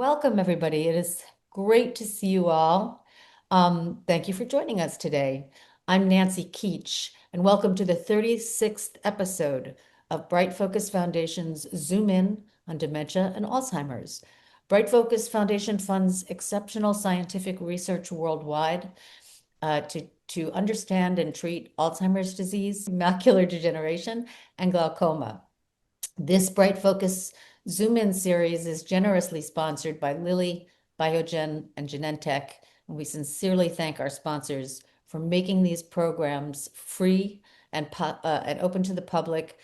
Welcome, everybody. It is great to see you all. Thank you for joining us today. I'm Nancy Keach, and welcome to the 36th episode of Brightfocus Foundation's Zoom In on Dementia and Alzheimer's. Brightfocus Foundation funds exceptional scientific research worldwide to understand and treat Alzheimer's disease, macular degeneration, and glaucoma. This Bright Focus Zoom In series is generously sponsored by Lilly, Biogen, and Genentech, and we sincerely thank our sponsors for making these programs free and open to the public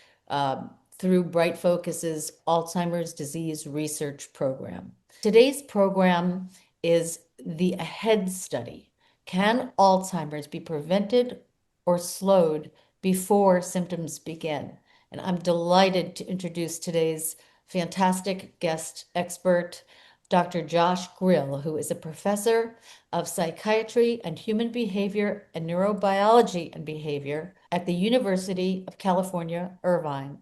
through Bright Focus's Alzheimer's Disease Research Program. Today's program is the AHEAD study. Can Alzheimer's be prevented or slowed before symptoms begin? And I'm delighted to introduce today's fantastic guest expert, Dr. Josh Grill, who is a professor of psychiatry and human behavior and neurobiology and behavior at the University of California, Irvine.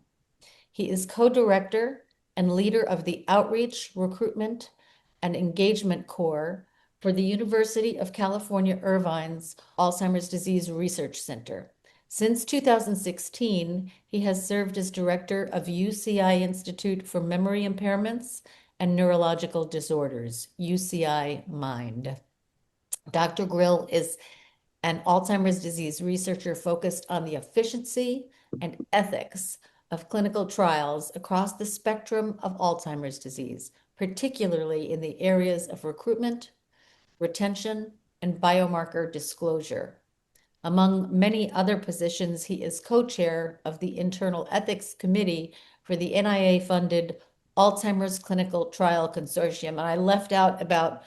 He is co-director and leader of the Outreach, Recruitment, and Engagement Core for the University of California, Irvine's Alzheimer's Disease Research Center. Since 2016, he has served as director of UCI Institute for Memory Impairments and Neurological Disorders, UCI Mind. Dr. Grill is an Alzheimer's disease researcher focused on the efficiency and ethics of clinical trials across the spectrum of Alzheimer's disease, particularly in the areas of recruitment, retention, and biomarker disclosure. Among many other positions, he is co-chair of the Internal Ethics Committee for the NIA-funded Alzheimer's Clinical Trial Consortium. And I left out about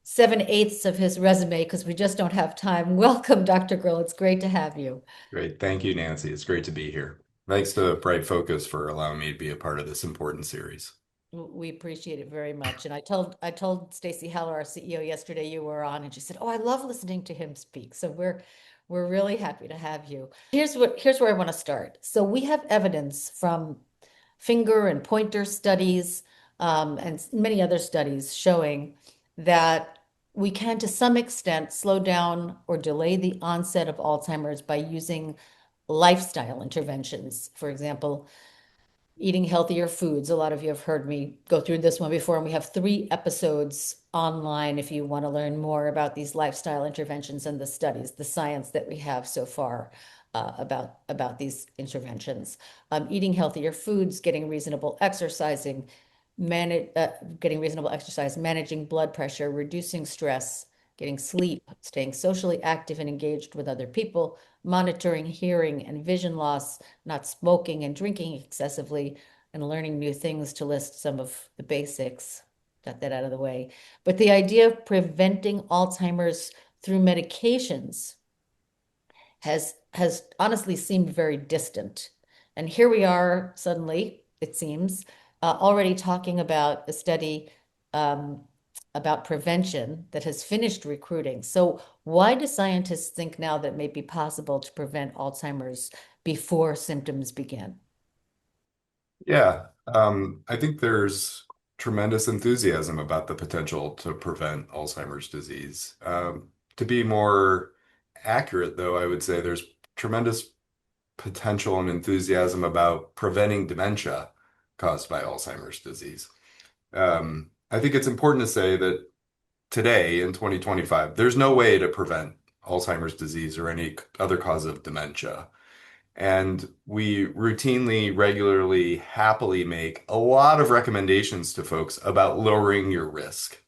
7/8 of his resume because we just don't have time. Welcome, Dr. Grill. It's great to have you. Great. Thank you, Nancy. It's great to be here. Thanks to Bright Focus for allowing me to be a part of this important series. We appreciate it very much. And I told Stacy Heller, our CEO, yesterday you were on, and she said, "Oh, I love listening to him speak." So we're really happy to have you. Here's where I want to start. So we have evidence from finger and pointer studies and many other studies showing that we can, to some extent, slow down or delay the onset of Alzheimer's by using lifestyle interventions. For example, eating healthier foods. A lot of you have heard me go through this one before, and we have 3 episodes online if you want to learn more about these lifestyle interventions and the studies, the science that we have so far about these interventions. Eating healthier foods, getting reasonable exercising, getting reasonable exercise, managing blood pressure, reducing stress, getting sleep, staying socially active and engaged with other people, monitoring hearing and vision loss, not smoking and drinking excessively, and learning new things, to list some of the basics. Got that out of the way. But the idea of preventing Alzheimer's through medications has honestly seemed very distant. And here we are suddenly, it seems, already talking about a study about prevention that has finished recruiting. So why do scientists think now that it may be possible to prevent Alzheimer's before symptoms begin? Yeah, I think there's tremendous enthusiasm about the potential to prevent Alzheimer's disease. To be more accurate, though, I would say there's tremendous potential and enthusiasm about preventing dementia caused by Alzheimer's disease. I think it's important to say that today in 2025, there's no way to prevent Alzheimer's disease or any other cause of dementia. And we routinely, regularly, happily make a lot of recommendations to folks about lowering your risk.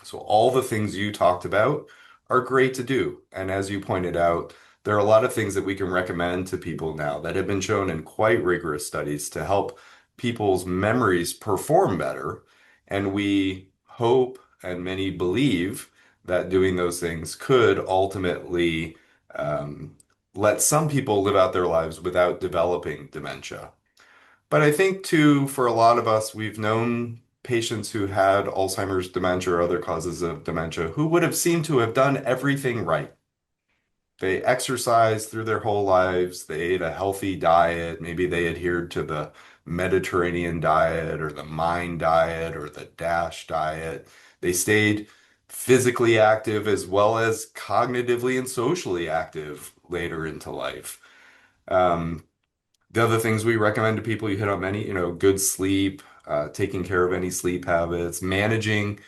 So all the things you talked about are great to do. And as you pointed out, there are a lot of things that we can recommend to people now that have been shown in quite rigorous studies to help people's memories perform better. And we hope and many believe that doing those things could ultimately let some people live out their lives without developing dementia. But I think too, for a lot of us, we've known patients who had Alzheimer's, dementia, or other causes of dementia who would have seemed to have done everything right. They exercised through their whole lives, they ate a healthy diet, maybe they adhered to the Mediterranean diet or the Mind diet or the DASH diet. They stayed physically active as well as cognitively and socially active later into life. Um, the other things we recommend to people, you hit on many, good sleep, taking care of any sleep habits, managing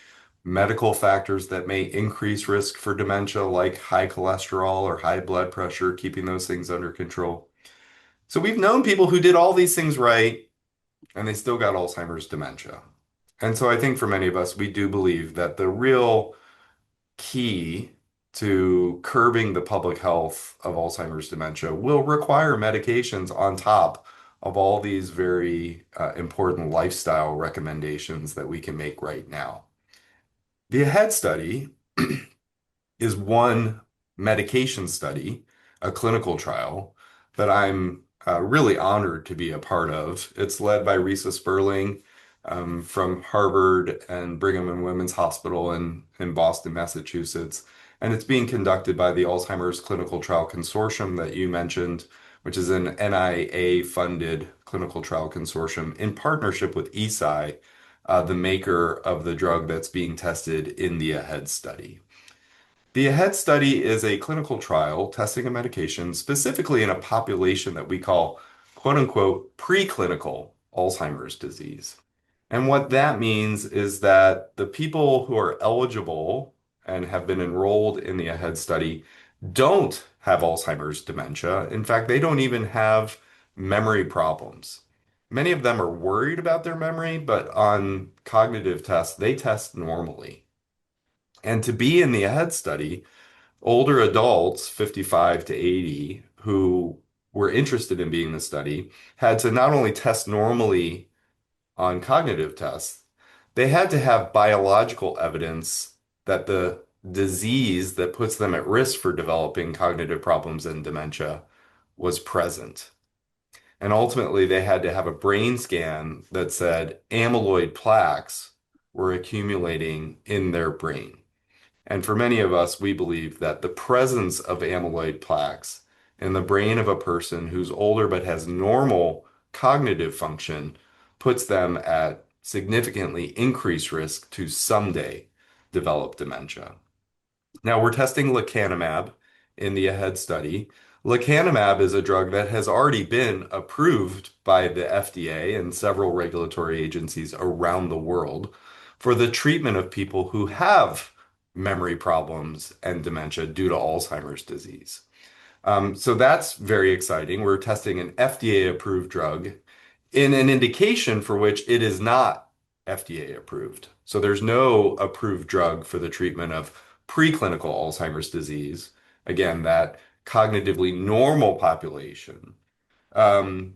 medical factors that may increase risk for dementia, like high cholesterol or high blood pressure, keeping those things under control. So we've known people who did all these things right and they still got Alzheimer's dementia. And so I think for many of us, we do believe that the real key to curbing the public health of Alzheimer's dementia will require medications on top of all these very important lifestyle recommendations that we can make right now. The AHEAD study is one medication study, a clinical trial that I'm really honored to be a part of. It's led by Risa Sperling from Harvard and Brigham and Women's Hospital in Boston, Massachusetts. And it's being conducted by the Alzheimer's Clinical Trial Consortium that you mentioned, which is an NIA-funded clinical trial consortium in partnership with Eisai, the maker of the drug that's being tested in the AHEAD study. The AHEAD study is a clinical trial testing a medication specifically in a population that we call quote unquote preclinical Alzheimer's disease. And what that means is that the people who are eligible and have been enrolled in the AHEAD study don't have Alzheimer's dementia. In fact, they don't even have memory problems. Many of them are worried about their memory, but on cognitive tests, they test normally. And to be in the AHEAD study, older adults, 55 to 80, who were interested in being in the study, had to not only test normally on cognitive tests, they had to have biological evidence that the disease that puts them at risk for developing cognitive problems and dementia was present. And ultimately, they had to have a brain scan that said amyloid plaques were accumulating in their brain. And for many of us, we believe that the presence of amyloid plaques in the brain of a person who's older but has normal cognitive function puts them at significantly increased risk to someday develop dementia. Now, we're testing lecanemab in the AHEAD study. Lecanemab is a drug that has already been approved by the FDA and several regulatory agencies around the world for the treatment of people who have memory problems and dementia due to Alzheimer's disease. So that's very exciting. We're testing an FDA-approved drug in an indication for which it is not FDA approved. So there's no approved drug for the treatment of preclinical Alzheimer's disease. Again, that cognitively normal population. Um,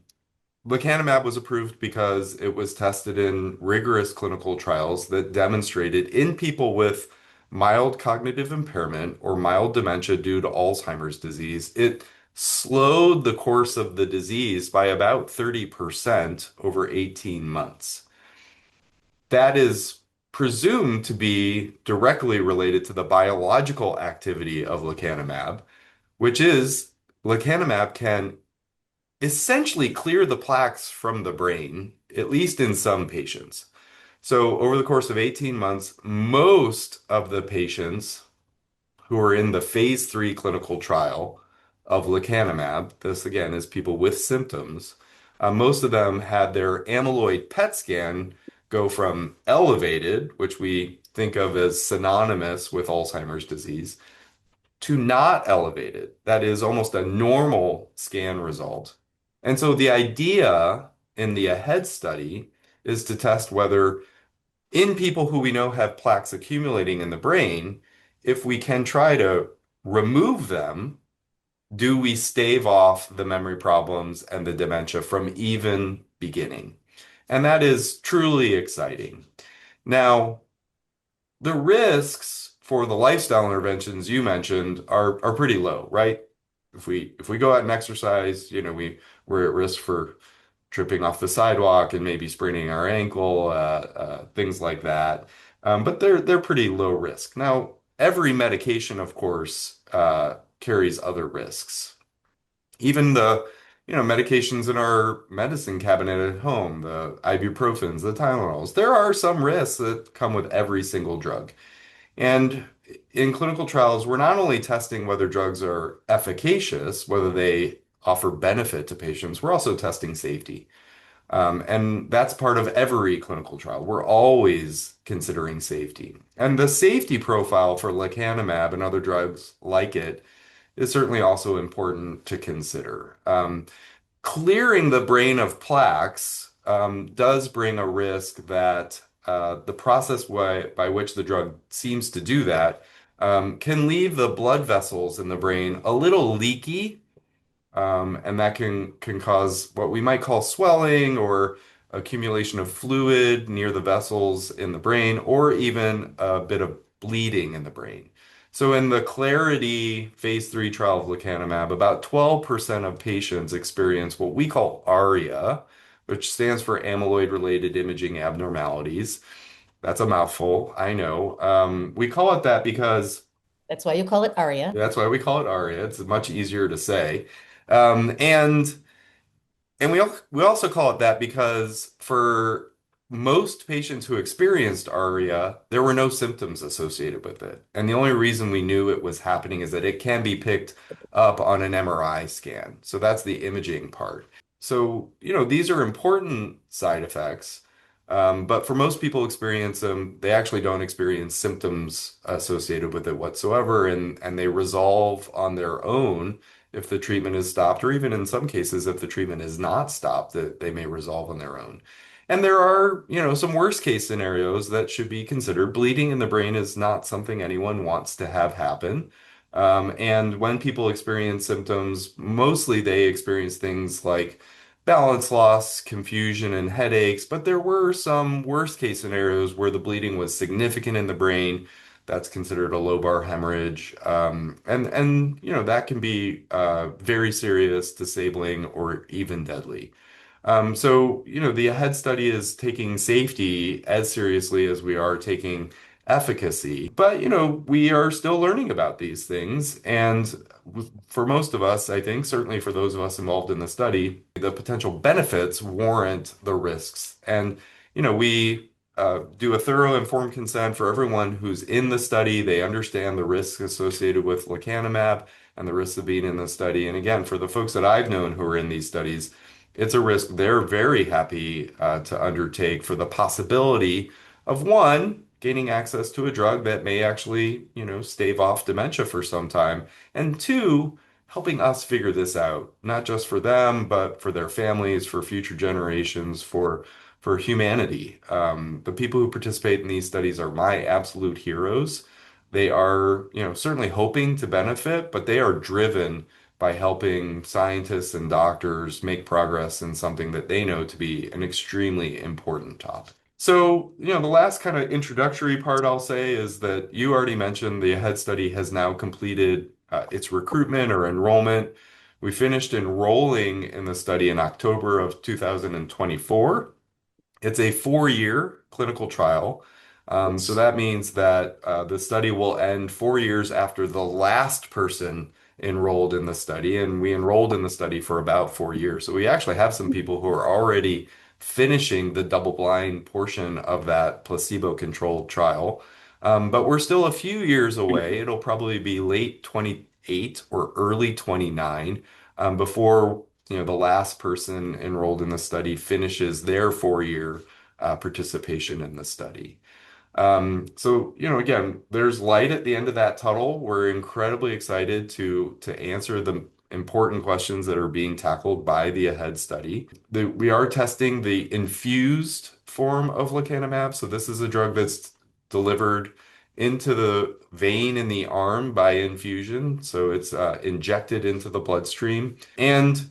Lecanemab was approved because it was tested in rigorous clinical trials that demonstrated in people with mild cognitive impairment or mild dementia due to Alzheimer's disease, it slowed the course of the disease by about 30% over 18 months. That is presumed to be directly related to the biological activity of lecanemab, which is lecanemab can essentially clear the plaques from the brain, at least in some patients. So over the course of 18 months, most of the patients who are in the phase 3 clinical trial of lecanemab, this again is people with symptoms, most of them had their amyloid PET scan go from elevated, which we think of as synonymous with Alzheimer's disease, to not elevated. That is almost a normal scan result. And so the idea in the AHEAD study is to test whether in people who we know have plaques accumulating in the brain, if we can try to remove them, do we stave off the memory problems and the dementia from even beginning? And that is truly exciting. Now, the risks for the lifestyle interventions you mentioned are pretty low, right? If we go out and exercise, we're at risk for tripping off the sidewalk and maybe spraining our ankle, things like that. But they're pretty low risk. Now, every medication, of course, carries other risks. Even medications in our medicine cabinet at home, the ibuprofens, the Tylenols. There are some risks that come with every single drug. And in clinical trials, we're not only testing whether drugs are efficacious, whether they offer benefit to patients, we're also testing safety. And that's part of every clinical trial. We're always considering safety. And the safety profile for lecanemab and other drugs like it is certainly also important to consider. Clearing the brain of plaques does bring a risk that the process by which the drug seems to do that can leave the blood vessels in the brain a little leaky, and that can cause what we might call swelling or accumulation of fluid near the vessels in the brain, or even a bit of bleeding in the brain. So in the Clarity phase 3 trial of lecanemab, about 12% of patients experience what we call ARIA, which stands for amyloid-related imaging abnormalities. That's a mouthful, I know. We call it that because That's why you call it ARIA. that's why we call it ARIA. It's much easier to say. Um, and we also call it that because for most patients who experienced ARIA, there were no symptoms associated with it. And the only reason we knew it was happening is that it can be picked up on an MRI scan. So that's the imaging part. So, these are important side effects. But for most people experience them, they actually don't experience symptoms associated with it whatsoever, and they resolve on their own if the treatment is stopped, or even in some cases, if the treatment is not stopped, that they may resolve on their own. And there are, some worst case scenarios that should be considered. Bleeding in the brain is not something anyone wants to have happen. And when people experience symptoms, mostly they experience things like balance loss, confusion, and headaches. But there were some worst case scenarios where the bleeding was significant in the brain. That's considered a lobar hemorrhage. And that can be very serious, disabling, or even deadly. So, the AHEAD study is taking safety as seriously as we are taking efficacy. But, we are still learning about these things. And for most of us, I think, certainly for those of us involved in the study, the potential benefits warrant the risks. And, we do a thorough informed consent for everyone who's in the study. They understand the risks associated with lecanemab and the risks of being in the study. And again, for the folks that I've known who are in these studies, it's a risk they're very happy to undertake for the possibility of one, gaining access to a drug that may actually, stave off dementia for some time, and two, helping us figure this out, not just for them, but for their families, for future generations, for humanity. The people who participate in these studies are my absolute heroes. They are, certainly hoping to benefit, but they are driven by helping scientists and doctors make progress in something that they know to be an extremely important topic. So, the last kind of introductory part I'll say is that you already mentioned the AHEAD study has now completed its recruitment or enrollment. We finished enrolling in the study in October of 2024. It's a 4-year clinical trial. So Yes. that means that the study will end 4 years after the last person enrolled in the study. And we enrolled in the study for about 4 years. So we actually have some people who are already finishing the double-blind portion of that placebo-controlled trial. But we're still a few years away. It'll probably be late 28 or early 29 before the last person enrolled in the study finishes their 4-year participation in the study. So, again, there's light at the end of that tunnel. We're incredibly excited to answer the important questions that are being tackled by the AHEAD study. We are testing the infused form of lecanemab. So this is a drug that's delivered into the vein in the arm by infusion. So it's injected into the bloodstream. And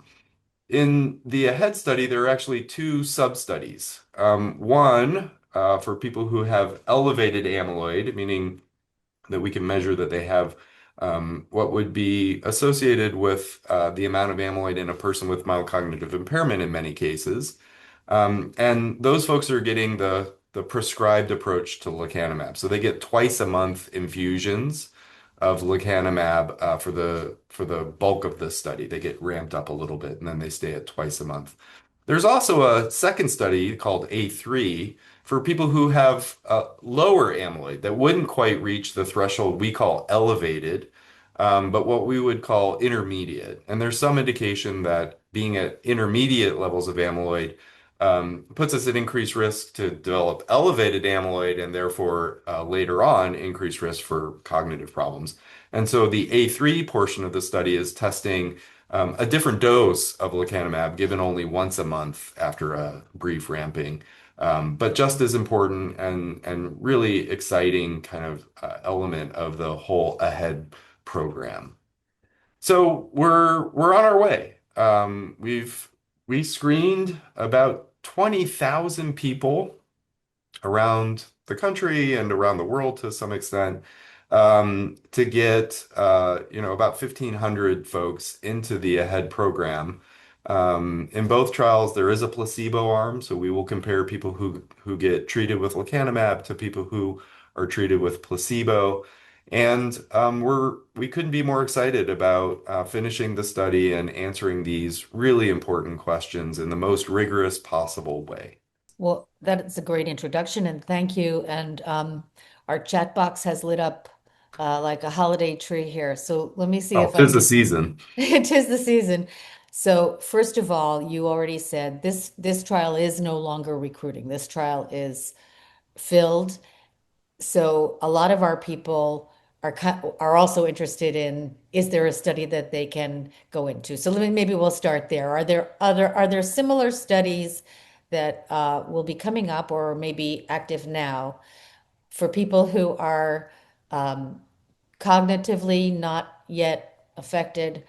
in the AHEAD study, there are actually two sub-studies. One for people who have elevated amyloid, meaning that we can measure that they have what would be associated with the amount of amyloid in a person with mild cognitive impairment in many cases. And those folks are getting the prescribed approach to lecanemab. So they get twice a month infusions of lecanemab for the bulk of the study. They get ramped up a little bit and then they stay at twice a month. There's also a second study called A3 for people who have lower amyloid that wouldn't quite reach the threshold we call elevated, but what we would call intermediate. And there's some indication that being at intermediate levels of amyloid puts us at increased risk to develop elevated amyloid and therefore later on increased risk for cognitive problems. And so the A3 portion of the study is testing a different dose of lecanemab given only once a month after a brief ramping. But just as important and really exciting kind of element of the whole AHEAD program. So we're on our way. We screened about 20,000 people around the country and around the world to some extent to get about 1,500 folks into the AHEAD program. In both trials, there is a placebo arm, so we will compare people who get treated with lecanemab to people who are treated with placebo. And we couldn't be more excited about finishing the study and answering these really important questions in the most rigorous possible way. Well, that is a great introduction, and thank you. And our chat box has lit up like a holiday tree here. So let me see Oh, if I tis the can. season. It is the season. So first of all, you already said this trial is no longer recruiting. This trial is filled. So a lot of our people are also interested in, is there a study that they can go into? So maybe we'll start there. Are there similar studies that will be coming up or maybe active now for people who are um, cognitively not yet affected,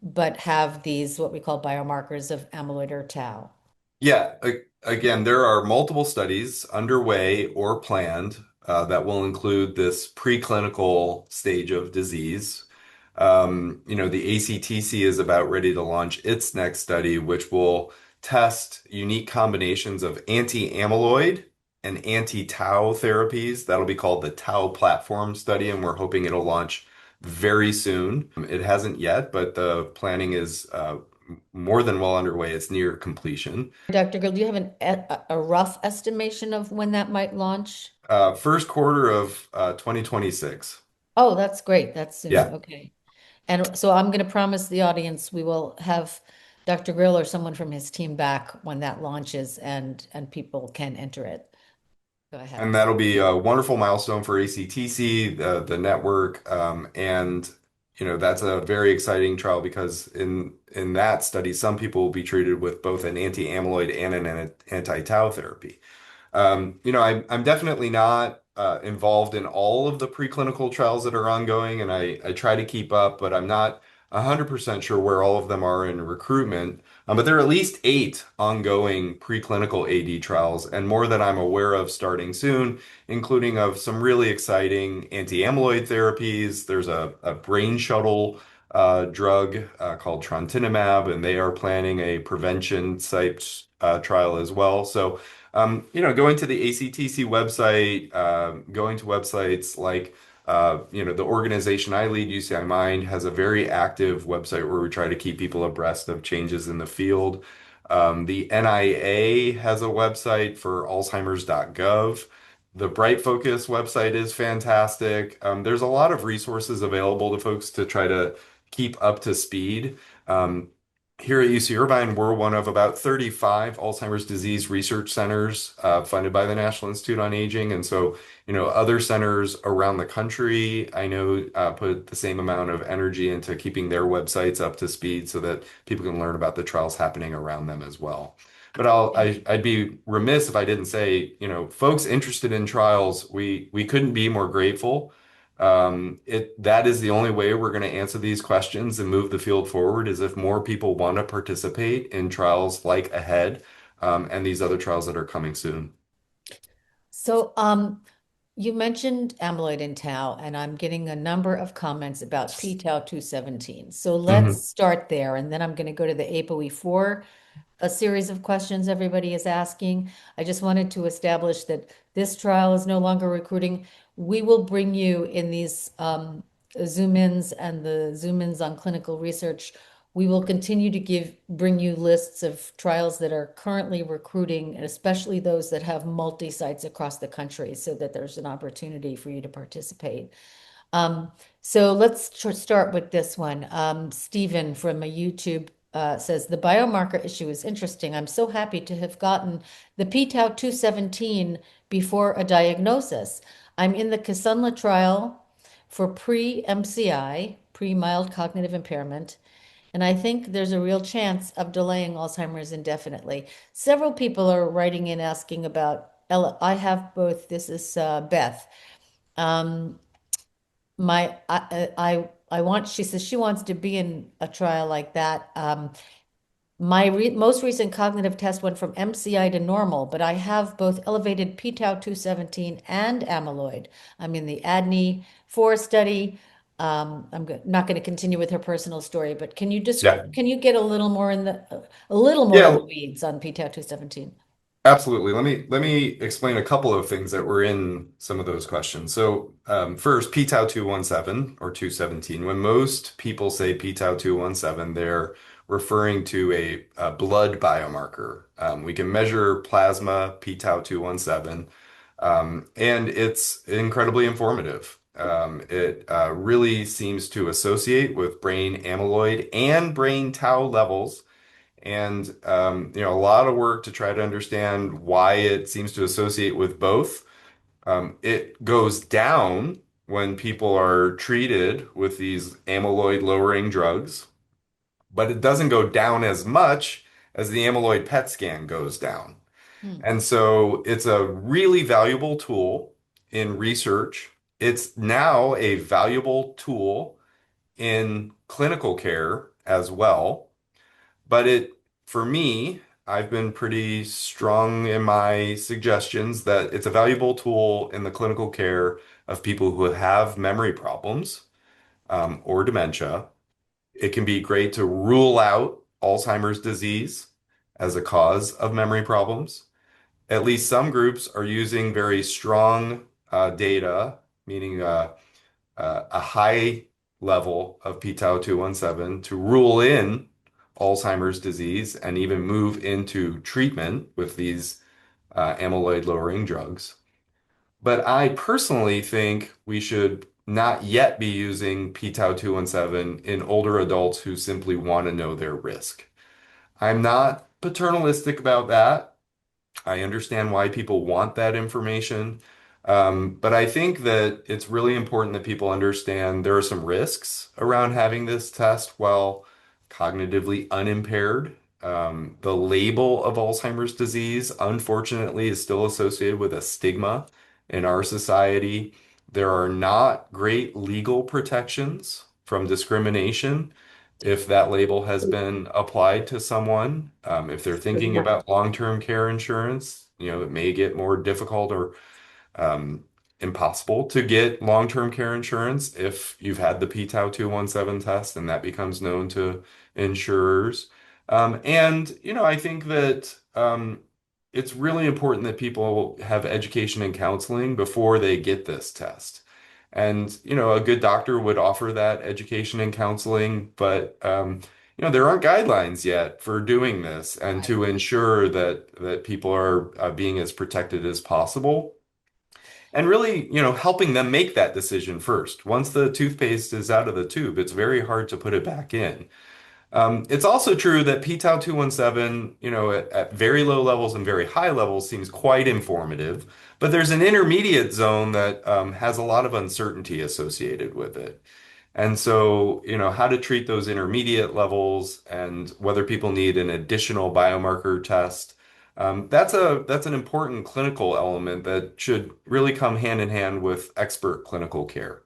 but have these what we call biomarkers of amyloid or tau? Yeah, again, there are multiple studies underway or planned that will include this preclinical stage of disease. The ACTC is about ready to launch its next study, which will test unique combinations of anti-amyloid and anti-tau therapies. That'll be called the Tau Platform Study, and we're hoping it'll launch very soon. It hasn't yet, but the planning is more than well underway. It's near completion. Dr. Gill, do you have a rough estimation of when that might launch? First quarter of 2026. Oh, that's great. That's soon. Yeah. Okay. And so I'm going to promise the audience we will have Dr. Grill or someone from his team back when that launches and people can enter it. Go ahead. And that'll be a wonderful milestone for ACTC, the network, and that's a very exciting trial because in that study, some people will be treated with both an anti-amyloid and an anti-tau therapy. I'm definitely not involved in all of the preclinical trials that are ongoing, and I try to keep up, but I'm not 100% sure where all of them are in recruitment. But there are at least 8 ongoing preclinical AD trials, and more that I'm aware of starting soon, including of some really exciting anti-amyloid therapies. There's a brain shuttle drug called trontinemab, and they are planning a prevention type trial as well. So going to the ACTC website, going to websites like, the organization I lead, UCI Mind, has a very active website where we try to keep people abreast of changes in the field. The NIA has a website for Alzheimer's.gov. The Brightfocus website is fantastic. There's a lot of resources available to folks to try to keep up to speed. Um, Here at UC Irvine, we're one of about 35 Alzheimer's disease research centers funded by the National Institute on Aging. And so, other centers around the country, I know, put the same amount of energy into keeping their websites up to speed so that people can learn about the trials happening around them as well. But I'd be remiss if I didn't say, folks interested in trials, we couldn't be more grateful. That is the only way we're going to answer these questions and move the field forward is if more people want to participate in trials like AHEAD, and these other trials that are coming soon. So you mentioned amyloid and tau, and I'm getting a number of comments about p-tau 217. So let's Mhm. start there, and then I'm going to go to the ApoE4 a series of questions everybody is asking. I just wanted to establish that this trial is no longer recruiting. We will bring you in these zoom ins and the zoom ins on clinical research, we will continue to bring you lists of trials that are currently recruiting, and especially those that have multi-sites across the country so that there's an opportunity for you to participate. Um, so let's start with this one. Stephen from a YouTube says the biomarker issue is interesting. I'm so happy to have gotten the p-tau 217 before a diagnosis. I'm in the Kisunla trial for pre-MCI, pre-mild cognitive impairment, and I think there's a real chance of delaying Alzheimer's indefinitely. Several people are writing in asking about, I have both. This is Beth. Um, I want, she says she wants to be in a trial like that. My re most recent cognitive test went from MCI to normal, but I have both elevated p-tau 217 and amyloid. I'm in the ADNI 4 study. Not going to continue with her personal story, but Yeah. can you get a little more a little more in Yeah, the weeds on p-tau 217? absolutely. Let me explain a couple of things that were in some of those questions. So, first, p-tau 217 or 217. When most people say p-tau 217, they're referring to a blood biomarker. We can measure plasma p-tau 217, and it's incredibly informative. It really seems to associate with brain amyloid and brain tau levels. And a lot of work to try to understand why it seems to associate with both. It goes down when people are treated with these amyloid lowering drugs, but it doesn't go down as much as the amyloid PET scan goes down. Hmm. And so it's a really valuable tool in research. It's now a valuable tool in clinical care as well. But for me, I've been pretty strong in my suggestions that it's a valuable tool in the clinical care of people who have memory problems, or dementia. It can be great to rule out Alzheimer's disease as a cause of memory problems. At least some groups are using very strong data, meaning a high level of p-tau 217 to rule in Alzheimer's disease and even move into treatment with these amyloid lowering drugs. But I personally think we should not yet be using p-tau 217 in older adults who simply want to know their risk. I'm not paternalistic about that. I understand why people want that information. But I think that it's really important that people understand there are some risks around having this test while cognitively unimpaired. The label of Alzheimer's disease, unfortunately, is still associated with a stigma in our society. There are not great legal protections from discrimination if that label has been applied to someone. If they're thinking about long-term care insurance, it may get more difficult or um, impossible to get long-term care insurance if you've had the p-tau 217 test and that becomes known to insurers. I think that it's really important that people have education and counseling before they get this test. And, a good doctor would offer that education and counseling, but there aren't guidelines yet for doing this and Right. to ensure that people are being as protected as possible. And really, helping them make that decision first. Once the toothpaste is out of the tube, it's very hard to put it back in. It's also true that p-tau 217, at very low levels and very high levels seems quite informative, but there's an intermediate zone that has a lot of uncertainty associated with it. And so, how to treat those intermediate levels and whether people need an additional biomarker test. That's an important clinical element that should really come hand in hand with expert clinical care.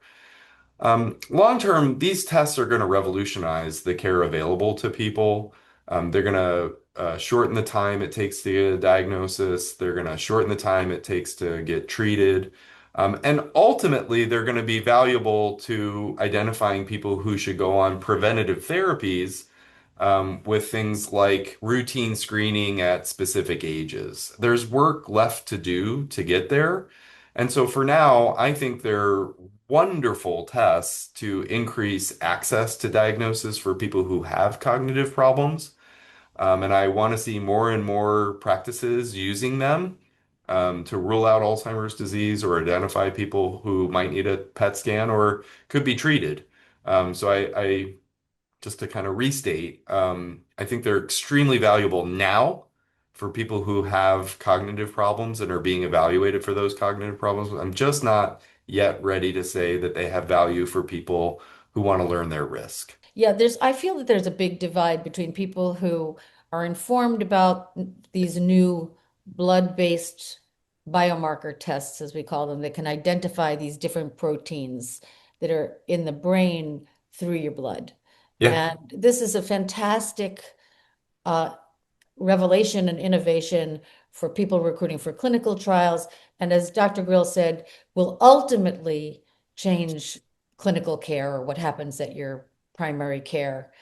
Long term, these tests are going to revolutionize the care available to people. They're going to shorten the time it takes to get a diagnosis. They're going to shorten the time it takes to get treated. And ultimately, they're going to be valuable to identifying people who should go on preventative therapies with things like routine screening at specific ages. There's work left to do to get there. And so for now, I think they're wonderful tests to increase access to diagnosis for people who have cognitive problems. And I want to see more and more practices using them to rule out Alzheimer's disease or identify people who might need a PET scan or could be treated. So I just to kind of restate, I think they're extremely valuable now for people who have cognitive problems and are being evaluated for those cognitive problems. I'm just not yet ready to say that they have value for people who want to learn their risk. Yeah, I feel that there's a big divide between people who are informed about these new blood-based biomarker tests, as we call them, that can identify these different proteins that are in the brain through your blood. Yeah. And this is a fantastic uh, revelation and innovation for people recruiting for clinical trials. And as Dr. Grill said, will ultimately change clinical care or what happens at your primary care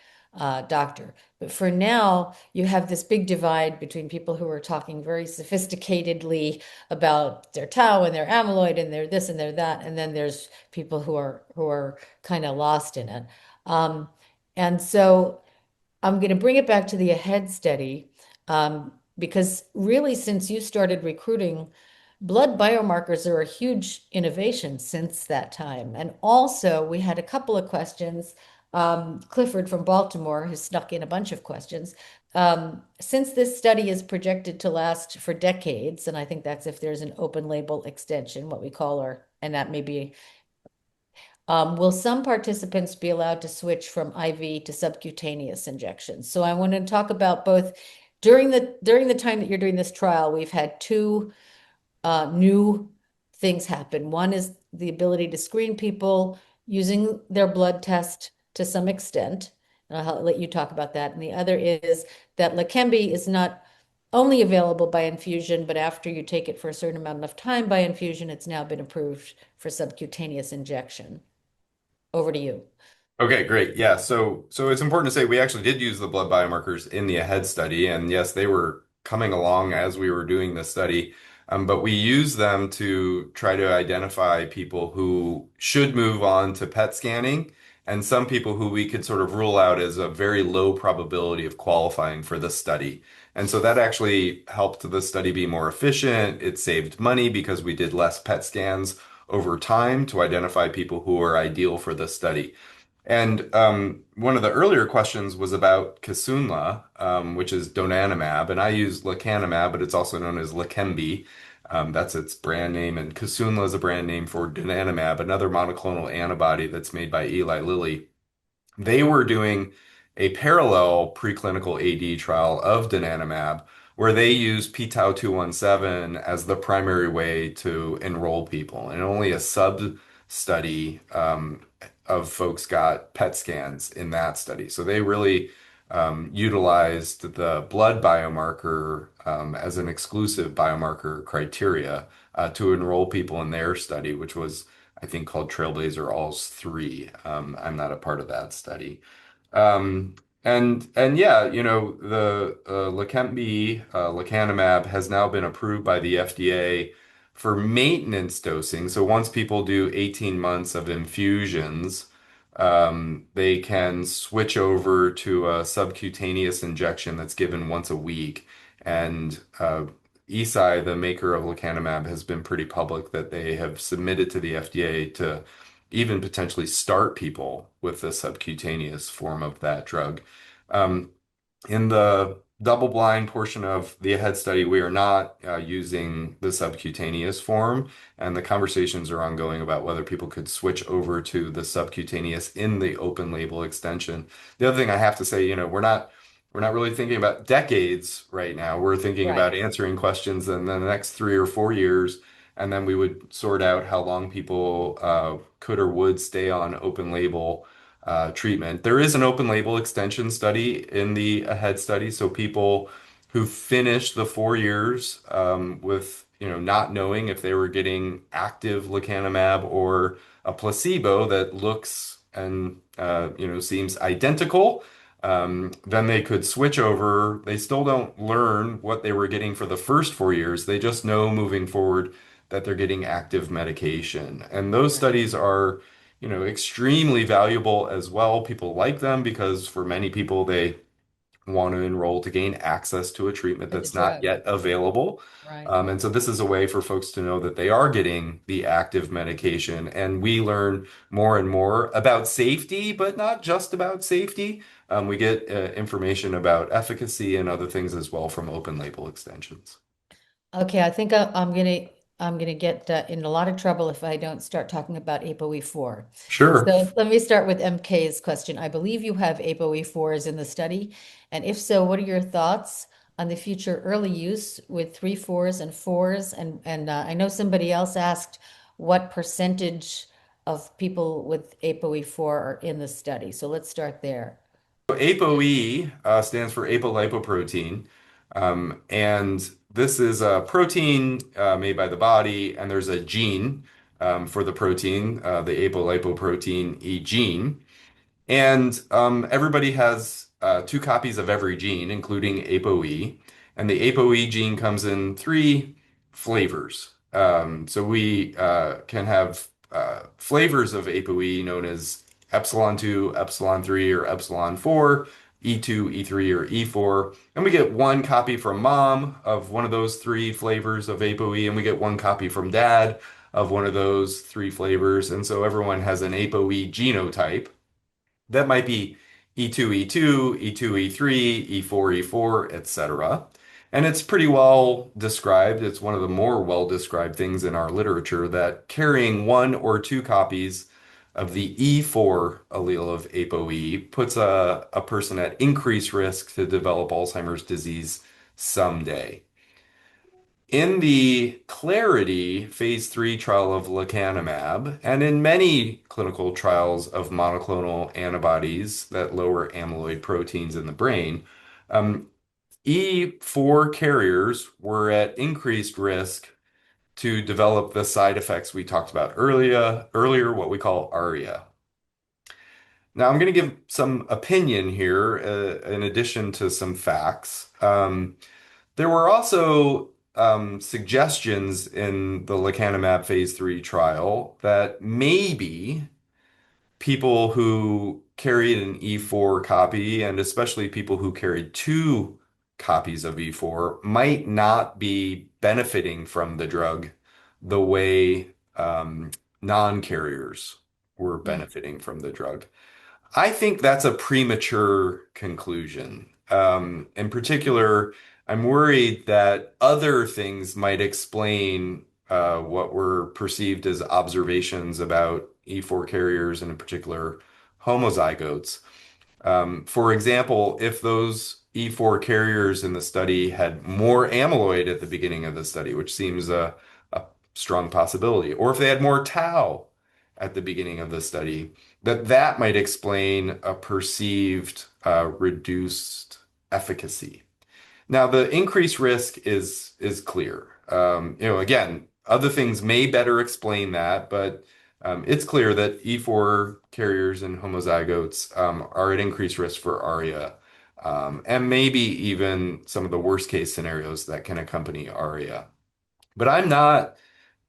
doctor. But for now, you have this big divide between people who are talking very sophisticatedly about their tau and their amyloid and their this and their that, and then there's people who are kind of lost in it. Um, and so I'm going to bring it back to the AHEAD study because really, since you started recruiting, blood biomarkers are a huge innovation since that time. And also, we had a couple of questions. Clifford from Baltimore, who snuck in a bunch of questions. Since this study is projected to last for decades, and I think that's if there's an open label extension, what we call, or, and that may be will some participants be allowed to switch from IV to subcutaneous injections? So I want to talk about both during the time that you're doing this trial, we've had two new things happen. One is the ability to screen people using their blood test to some extent. And I'll let you talk about that. And the other is that Leqembi is not only available by infusion, but after you take it for a certain amount of time by infusion, it's now been approved for subcutaneous injection. Over to you. Okay, great. Yeah, so it's important to say we actually did use the blood biomarkers in the AHEAD study, and yes, they were coming along as we were doing the study. But we used them to try to identify people who should move on to PET scanning and some people who we could sort of rule out as a very low probability of qualifying for the study. And so that actually helped the study be more efficient. It saved money because we did less PET scans over time to identify people who are ideal for the study. And one of the earlier questions was about Kisunla, which is donanemab, and I use lecanemab, but it's also known as Leqembi. That's its brand name, and Kisunla is a brand name for donanemab, another monoclonal antibody that's made by Eli Lilly. They were doing a parallel preclinical AD trial of donanemab where they used p-tau 217 as the primary way to enroll people. And only a sub study of folks got PET scans in that study. So they really utilized the blood biomarker as an exclusive biomarker criteria to enroll people in their study, which was I think called Trailblazer-ALZ 3. I'm not a part of that study. Um, and yeah, the Leqembi, lecanemab has now been approved by the FDA for maintenance dosing. So once people do 18 months of infusions, they can switch over to a subcutaneous injection that's given once a week. And Eisai, the maker of lecanemab, has been pretty public that they have submitted to the FDA to even potentially start people with the subcutaneous form of that drug. Um, in the double-blind portion of the AHEAD study, we are not using the subcutaneous form, and the conversations are ongoing about whether people could switch over to the subcutaneous in the open label extension. The other thing I have to say, we're not really thinking about decades right now. We're thinking Right. about answering questions in the next 3 or 4 years, and then we would sort out how long people could or would stay on open label treatment. There is an open label extension study in the AHEAD study, so people who finish the 4 years with not knowing if they were getting active lecanemab or a placebo that looks and seems identical. Then they could switch over. They still don't learn what they were getting for the first 4 years. They just know moving forward that they're getting active medication. And those Right. studies are, extremely valuable as well. People like them because for many people, they want to enroll to gain access to a treatment For the that's not drug. yet available. Right. And so this is a way for folks to know that they are getting the active medication. And we learn more and more about safety, but not just about safety. We get information about efficacy and other things as well from open label extensions. Okay, I think I'm gonna get in a lot of trouble if I don't start talking about ApoE4. Sure. So let me start with MK's question. I believe you have ApoE4s in the study, and if so, what are your thoughts on the future early use with three fours and fours? And I know somebody else asked what percentage of people with ApoE4 are in the study. So let's start there. So ApoE stands for apolipoprotein. And this is a protein made by the body, and there's a gene for the protein, the apolipoprotein E gene. And everybody has two copies of every gene, including ApoE. And the ApoE gene comes in three flavors. So we can have flavors of ApoE known as epsilon 2, epsilon 3, or epsilon 4, E2, E3, or E4. And we get one copy from mom of one of those three flavors of ApoE, and we get one copy from dad of one of those three flavors. And so everyone has an ApoE genotype. That might be E2, E2, E2, E3, E4, E4, etc. And it's pretty well described. It's one of the more well described things in our literature that carrying one or two copies of the E4 allele of ApoE puts a person at increased risk to develop Alzheimer's disease someday. In the Clarity phase 3 trial of lecanemab, and in many clinical trials of monoclonal antibodies that lower amyloid proteins in the brain, um, E4 carriers were at increased risk to develop the side effects we talked about earlier, what we call ARIA. Now, I'm going to give some opinion here, in addition to some facts. There were also suggestions in the lecanemab phase 3 trial that maybe people who carried an E4 copy, and especially people who carried two copies of E4, might not be benefiting from the drug the way non-carriers were Hmm. benefiting from the drug. I think that's a premature conclusion. In particular, I'm worried that other things might explain what were perceived as observations about E4 carriers, and in particular homozygotes. For example, if those E4 carriers in the study had more amyloid at the beginning of the study, which seems a strong possibility, or if they had more tau at the beginning of the study, that might explain a perceived reduced efficacy. Now, the increased risk is clear. Again, other things may better explain that, but it's clear that E4 carriers and homozygotes are at increased risk for ARIA, and maybe even some of the worst case scenarios that can accompany ARIA. But I'm not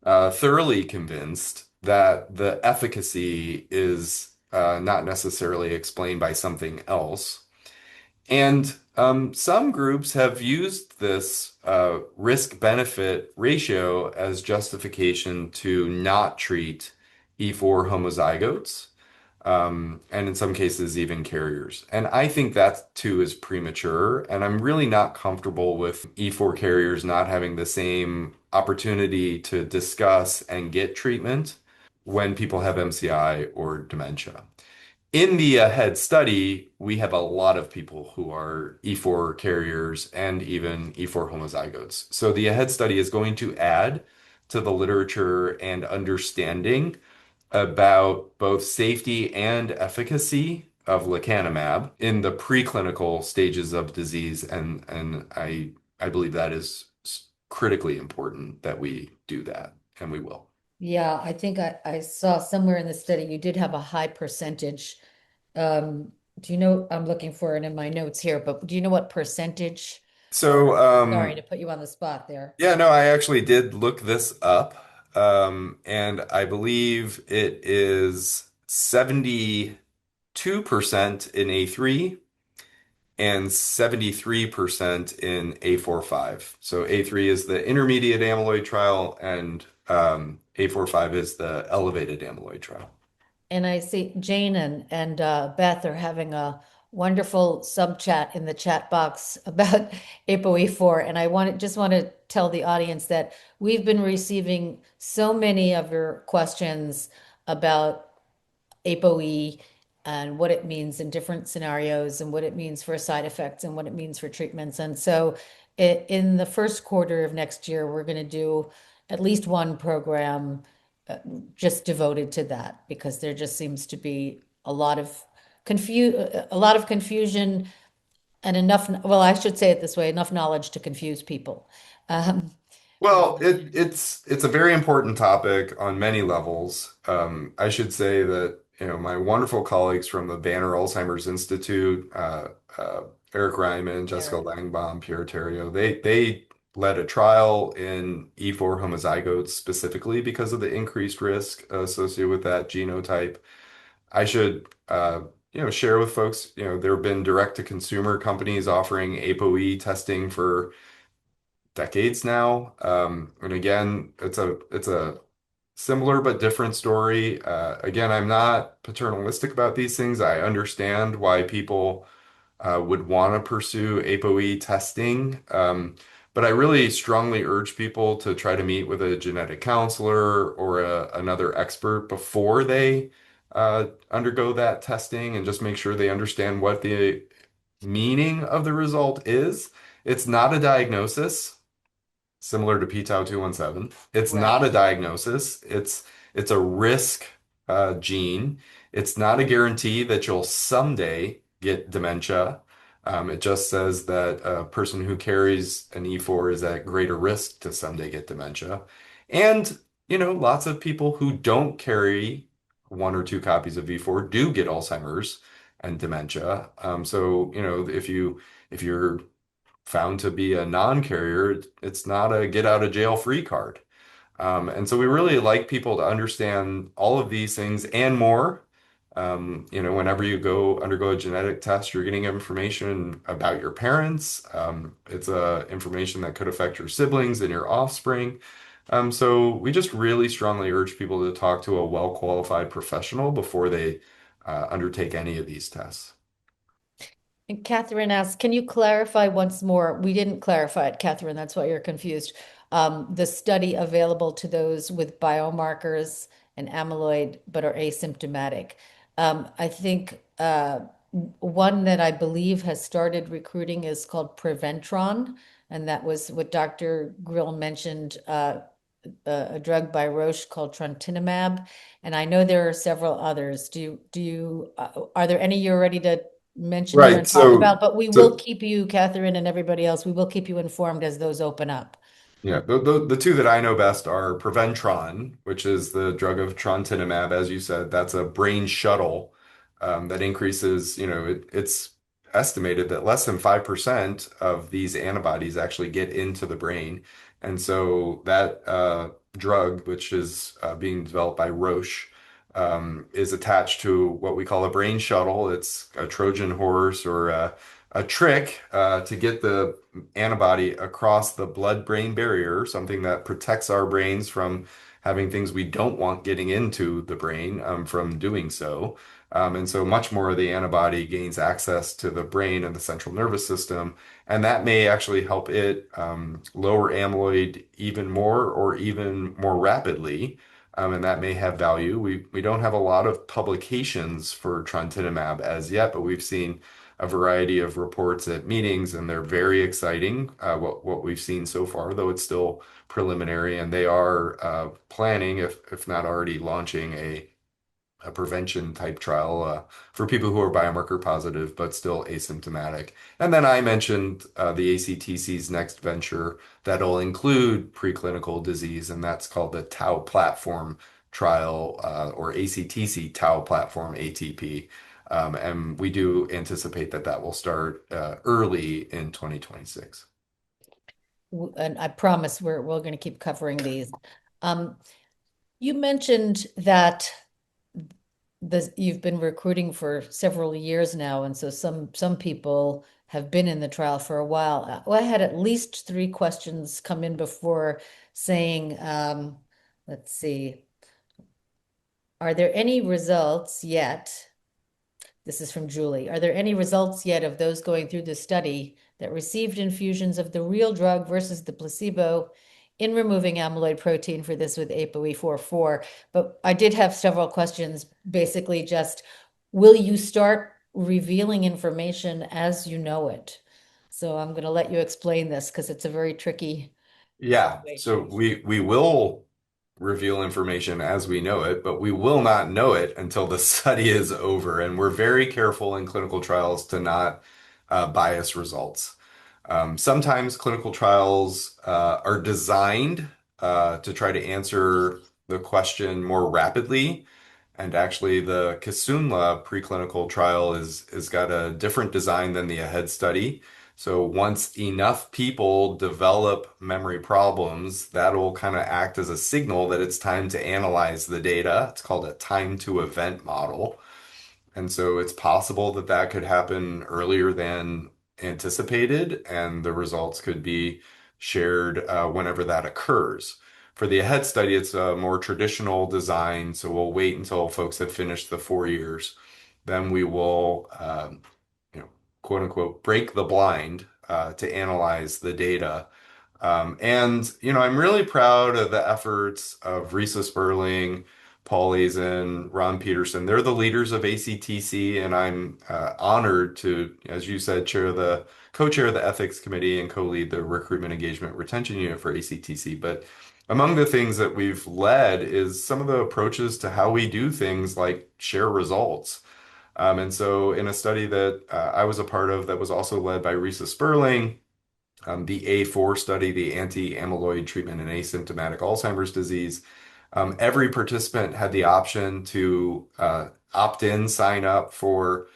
thoroughly convinced that the efficacy is not necessarily explained by something else. And some groups have used this risk-benefit ratio as justification to not treat E4 homozygotes, and in some cases, even carriers. And I think that too is premature. And I'm really not comfortable with E4 carriers not having the same opportunity to discuss and get treatment when people have MCI or dementia. In the AHEAD study, we have a lot of people who are E4 carriers and even E4 homozygotes. So the AHEAD study is going to add to the literature and understanding about both safety and efficacy of lecanemab in the preclinical stages of disease, and I believe that is critically important that we do that, and we will. Yeah, I think I saw somewhere in the study you did have a high percentage. Do you know, I'm looking for it in my notes here, but do you know what percentage? So, Sorry to put you on the spot there. yeah, no, I actually did look this up. and I believe it is 72% in A3 and 73% in A45. So A3 is the intermediate amyloid trial, and A45 is the elevated amyloid trial. And I see Jane and Beth are having a wonderful sub chat in the chat box about ApoE4. And just want to tell the audience that we've been receiving so many of your questions about ApoE and what it means in different scenarios and what it means for side effects and what it means for treatments. And so in the first quarter of next year, we're going to do at least one program just devoted to that because there just seems to be a lot of confusion and enough, well, I should say it this way, enough knowledge to confuse people. Um, Well, it's a very important topic on many levels. I should say that my wonderful colleagues from the Banner Alzheimer's Institute, Eric Ryman, Jessica Eric. Langbaum, Pierre Terrio, they led a trial in E4 homozygotes specifically because of the increased risk associated with that genotype. I should share with folks, there have been direct to consumer companies offering ApoE testing for decades now. And again, it's a similar but different story. Again, I'm not paternalistic about these things. I understand why people would want to pursue ApoE testing. But I really strongly urge people to try to meet with a genetic counselor or another expert before they undergo that testing and just make sure they understand what the meaning of the result is. It's not a diagnosis similar to p-tau 217. It's not Right. a diagnosis. It's a risk gene. It's not a guarantee that you'll someday get dementia. It just says that a person who carries an E4 is at greater risk to someday get dementia. And, lots of people who don't carry one or two copies of E4 do get Alzheimer's and dementia. So, if you're found to be a non-carrier, it's not a get out of jail free card. And so we really like people to understand all of these things and more. Whenever you go undergo a genetic test, you're getting information about your parents. It's information that could affect your siblings and your offspring. So we just really strongly urge people to talk to a well-qualified professional before they undertake any of these tests. And Catherine asks, can you clarify once more? We didn't clarify it, Catherine. That's why you're confused. The study available to those with biomarkers and amyloid but are asymptomatic. I think one that I believe has started recruiting is called Preventron, and that was what Dr. Grill mentioned, a drug by Roche called trontinemab. And I know there are several others. Are there any you're ready to mention here Right. and talk So, about? But we will so keep you, Catherine, and everybody else, we will keep you informed as those open up. Yeah, the two that I know best are Preventron, which is the drug of trontinemab, as you said. That's a brain shuttle that increases, it's estimated that less than 5% of these antibodies actually get into the brain. And so that drug, which is being developed by Roche, is attached to what we call a brain shuttle. It's a Trojan horse or a trick to get the antibody across the blood-brain barrier, something that protects our brains from having things we don't want getting into the brain from doing so. And so much more of the antibody gains access to the brain and the central nervous system, and that may actually help it lower amyloid even more or even more rapidly. And that may have value. We don't have a lot of publications for trontinemab as yet, but we've seen a variety of reports at meetings, and they're very exciting, what we've seen so far, though it's still preliminary, and they are planning, if not already launching a prevention type trial for people who are biomarker positive but still asymptomatic. And then I mentioned the ACTC's next venture that'll include preclinical disease, and that's called the Tau platform trial or ACTC Tau platform ATP. And we do anticipate that that will start early in 2026. And I promise we're going to keep covering these. Um, You mentioned that you've been recruiting for several years now, and so some people have been in the trial for a while. Well, I had at least three questions come in before saying, let's see, are there any results yet? This is from Julie. Are there any results yet of those going through the study that received infusions of the real drug versus the placebo in removing amyloid protein for this with ApoE44? But I did have several questions, basically just, will you start revealing information as you know it? So I'm going to let you explain this because it's a very tricky Yeah, so situation. we will reveal information as we know it, but we will not know it until the study is over. And we're very careful in clinical trials to not bias results. Sometimes clinical trials are designed to try to answer the question more rapidly. And actually, the Kisunla preclinical trial is got a different design than the AHEAD study. So once enough people develop memory problems, that'll kind of act as a signal that it's time to analyze the data. It's called a time to event model. And so it's possible that that could happen earlier than anticipated, and the results could be shared whenever that occurs. For the AHEAD study, it's a more traditional design, so we'll wait until folks have finished the 4 years. Then we will, you know, quote unquote, break the blind to analyze the data. I'm really proud of the efforts of Risa Sperling, Paul Azen, Ron Peterson. They're the leaders of ACTC, and I'm honored to, as you said, co-chair the ethics committee and co-lead the recruitment engagement retention unit for ACTC. But among the things that we've led is some of the approaches to how we do things like share results. And so in a study that I was a part of that was also led by Risa Sperling, the A4 study, the anti-amyloid treatment in asymptomatic Alzheimer's disease, every participant had the option to opt in, sign up for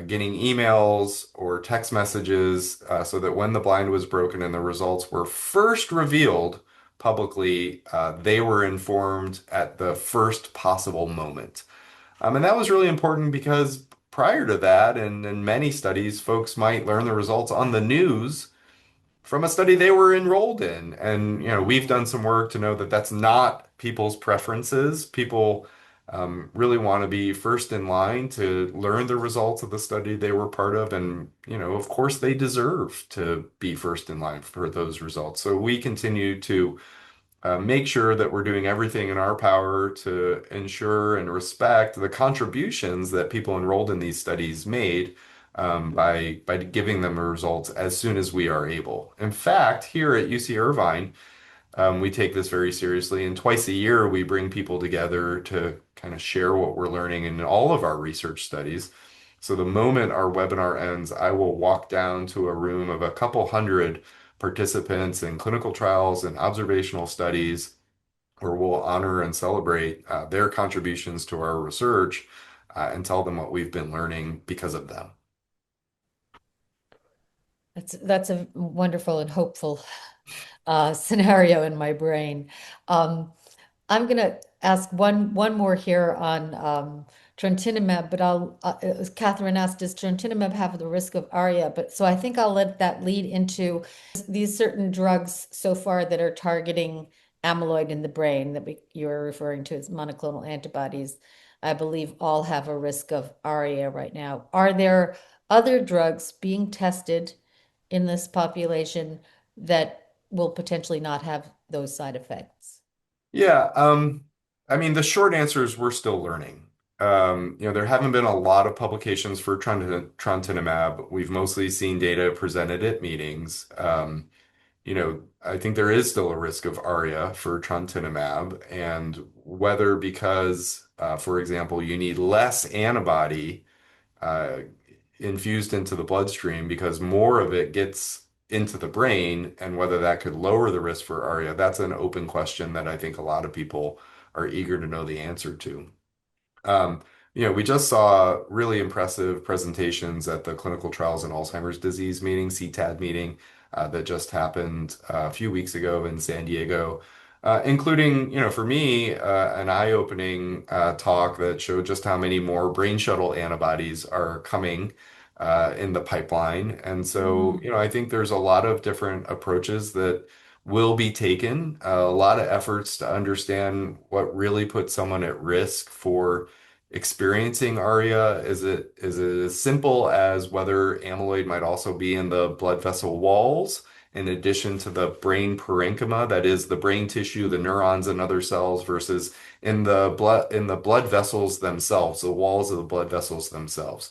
getting emails or text messages so that when the blind was broken and the results were first revealed publicly, they were informed at the first possible moment. And that was really important because prior to that, and in many studies, folks might learn the results on the news from a study they were enrolled in. And, we've done some work to know that that's not people's preferences. People really want to be first in line to learn the results of the study they were part of. And, of course, they deserve to be first in line for those results. So we continue to make sure that we're doing everything in our power to ensure and respect the contributions that people enrolled in these studies made by giving them the results as soon as we are able. In fact, here at UC Irvine, we take this very seriously, and twice a year we bring people together to kind of share what we're learning in all of our research studies. So the moment our webinar ends, I will walk down to a room of a couple hundred participants in clinical trials and observational studies, where we'll honor and celebrate their contributions to our research and tell them what we've been learning because of them. That's a wonderful and hopeful scenario in my brain. Um, I'm going to ask one more here on trontinemab, but Catherine asked, does trontinemab have the risk of ARIA? But so I think I'll let that lead into these certain drugs so far that are targeting amyloid in the brain that you're referring to as monoclonal antibodies. I believe all have a risk of ARIA right now. Are there other drugs being tested in this population that will potentially not have those side effects? Yeah, I mean, the short answer is we're still learning. There haven't been a lot of publications for trontinemab. We've mostly seen data presented at meetings. I think there is still a risk of ARIA for trontinemab, and whether because, for example, you need less antibody uh, infused into the bloodstream because more of it gets into the brain, and whether that could lower the risk for ARIA, that's an open question that I think a lot of people are eager to know the answer to. Um, we just saw really impressive presentations at the Clinical Trials in Alzheimer's Disease meeting, CTAD meeting, that just happened a few weeks ago in San Diego. including, for me, an eye-opening talk that showed just how many more brain shuttle antibodies are coming in the pipeline. And so, Mm. I think there's a lot of different approaches that will be taken, a lot of efforts to understand what really puts someone at risk for experiencing ARIA. Is it as simple as whether amyloid might also be in the blood vessel walls? In addition to the brain parenchyma, that is the brain tissue, the neurons and other cells, versus in the blood vessels themselves, the walls of the blood vessels themselves.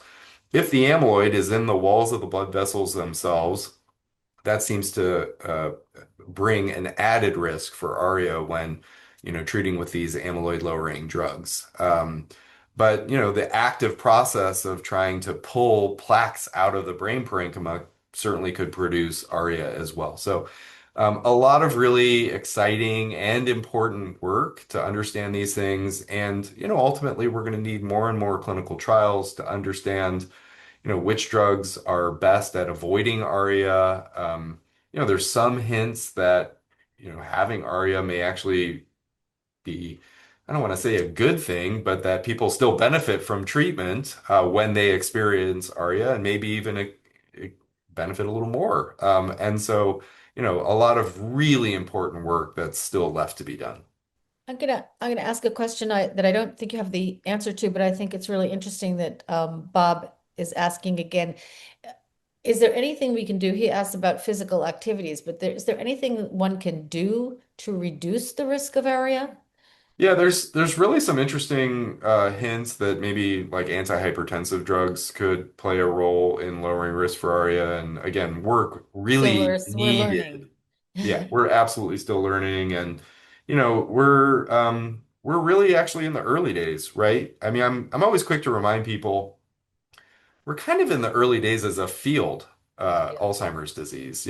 If the amyloid is in the walls of the blood vessels themselves, that seems to bring an added risk for ARIA when, treating with these amyloid lowering drugs. But, the active process of trying to pull plaques out of the brain parenchyma certainly could produce ARIA as well. So, a lot of really exciting and important work to understand these things. And, ultimately, we're going to need more and more clinical trials to understand which drugs are best at avoiding ARIA. There's some hints that, having ARIA may actually be, I don't want to say a good thing, but that people still benefit from treatment when they experience ARIA and maybe even benefit a little more. And so, a lot of really important work that's still left to be done. I'm gonna ask a question that I don't think you have the answer to, but I think it's really interesting that Bob is asking again. Is there anything we can do? He asked about physical activities, but is there anything one can do to reduce the risk of ARIA? Yeah, there's really some interesting hints that maybe like antihypertensive drugs could play a role in lowering risk for ARIA, and again, work So really we're learning. needed. Yeah, we're absolutely still learning, and we're really actually in the early days, right? I mean, I'm always quick to remind people we're kind of in the early days as a field, Yeah. Alzheimer's disease.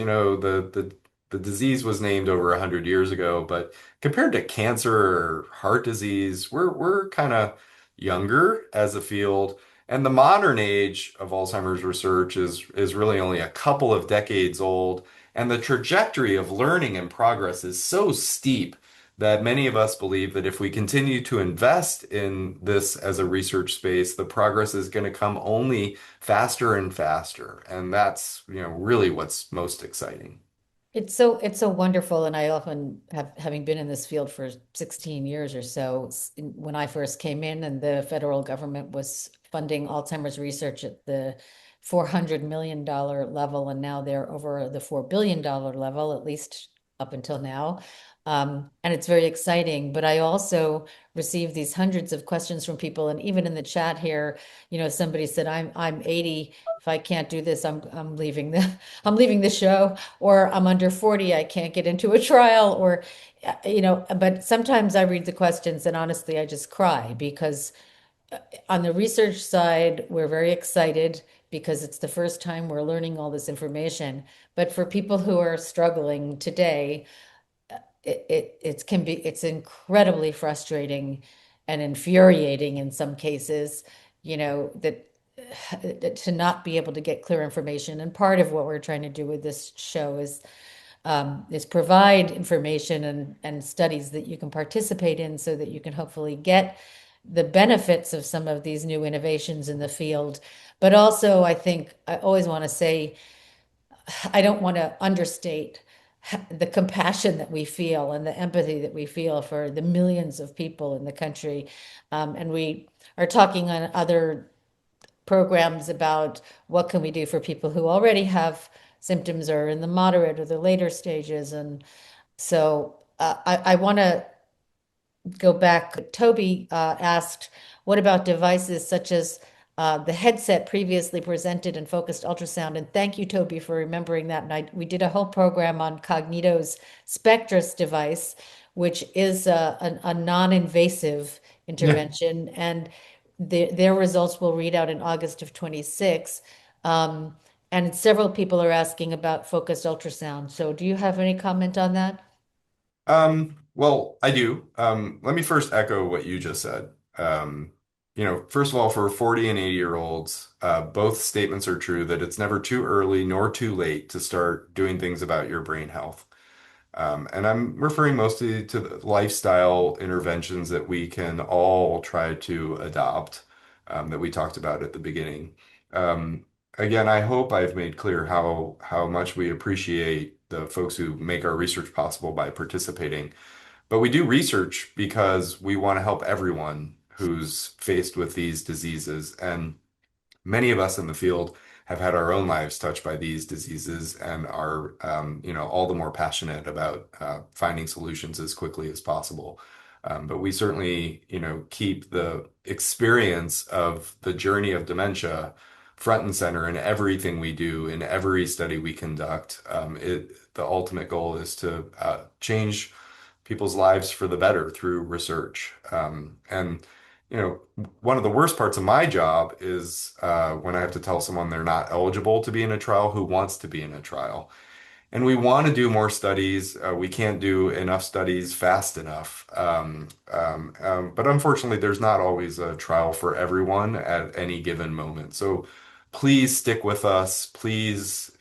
The disease was named over 100 years ago, but compared to cancer or heart disease, we're kind of younger as a field. And the modern age of Alzheimer's research is really only a couple of decades old. And the trajectory of learning and progress is so steep that many of us believe that if we continue to invest in this as a research space, the progress is going to come only faster and faster. And that's, really what's most exciting. It's so wonderful, and I often have, having been in this field for 16 years or so, when I first came in and the federal government was funding Alzheimer's research at the $400 million level, and now they're over the $4 billion level, at least up until now. And it's very exciting, but I also receive these hundreds of questions from people, and even in the chat here, somebody said, I'm 80. If I can't do this, I'm leaving I'm leaving the show, or I'm under 40, I can't get into a trial, or, but sometimes I read the questions and honestly, I just cry because on the research side, we're very excited because it's the first time we're learning all this information. But for people who are struggling today, it's incredibly frustrating and infuriating in some cases, that to not be able to get clear information. And part of what we're trying to do with this show is provide information and studies that you can participate in so that you can hopefully get the benefits of some of these new innovations in the field. But also, I think I always want to say, I don't want to understate the compassion that we feel and the empathy that we feel for the millions of people in the country. And we are talking on other programs about what can we do for people who already have symptoms or in the moderate or the later stages. And so I want to go back. Toby asked, what about devices such as the headset previously presented and focused ultrasound? And thank you, Toby, for remembering that. And we did a whole program on Cognito's Spectrus device, which is a non-invasive Yeah. intervention. And their results will read out in August of 26. And several people are asking about focused ultrasound. So do you have any comment on that? Well, I do. Let me first echo what you just said. First of all, for 40 and 80-year-olds, both statements are true that it's never too early nor too late to start doing things about your brain health. And I'm referring mostly to the lifestyle interventions that we can all try to adopt, that we talked about at the beginning. Um, Again, I hope I've made clear how much we appreciate the folks who make our research possible by participating. But we do research because we want to help everyone who's faced with these diseases. And many of us in the field have had our own lives touched by these diseases and are, all the more passionate about finding solutions as quickly as possible. But we certainly, keep the experience of the journey of dementia front and center in everything we do, in every study we conduct. The ultimate goal is to change people's lives for the better through research. And one of the worst parts of my job is when I have to tell someone they're not eligible to be in a trial who wants to be in a trial. And we want to do more studies. We can't do enough studies fast enough. But unfortunately, there's not always a trial for everyone at any given moment. So please stick with us. Please,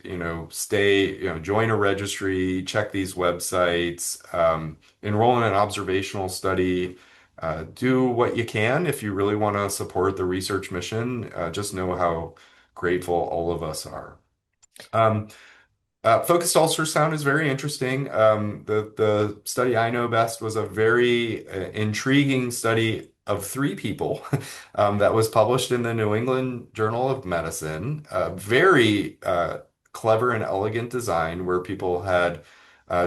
stay, join a registry, check these websites, enroll in an observational study. Do what you can if you really want to support the research mission. Just know how grateful all of us are. Um, Focused ultrasound is very interesting. The study I know best was a very intriguing study of three people that was published in the New England Journal of Medicine. Very clever and elegant design where people had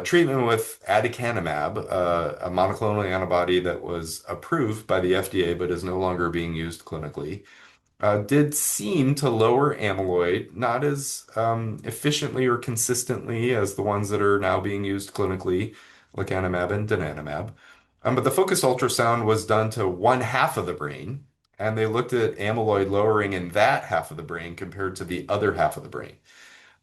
treatment with aducanumab, a monoclonal antibody that was approved by the FDA but is no longer being used clinically, did seem to lower amyloid, not as efficiently or consistently as the ones that are now being used clinically, lecanemab and donanemab. But the focused ultrasound was done to one half of the brain, and they looked at amyloid lowering in that half of the brain compared to the other half of the brain.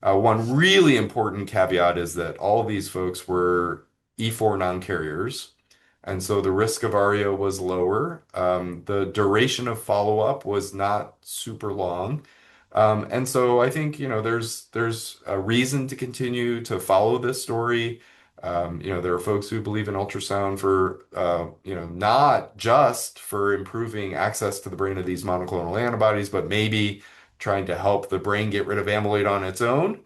One really important caveat is that all of these folks were E4 non-carriers, and so the risk of ARIA was lower. The duration of follow-up was not super long. And so I think, there's a reason to continue to follow this story. There are folks who believe in ultrasound for, not just for improving access to the brain of these monoclonal antibodies, but maybe trying to help the brain get rid of amyloid on its own.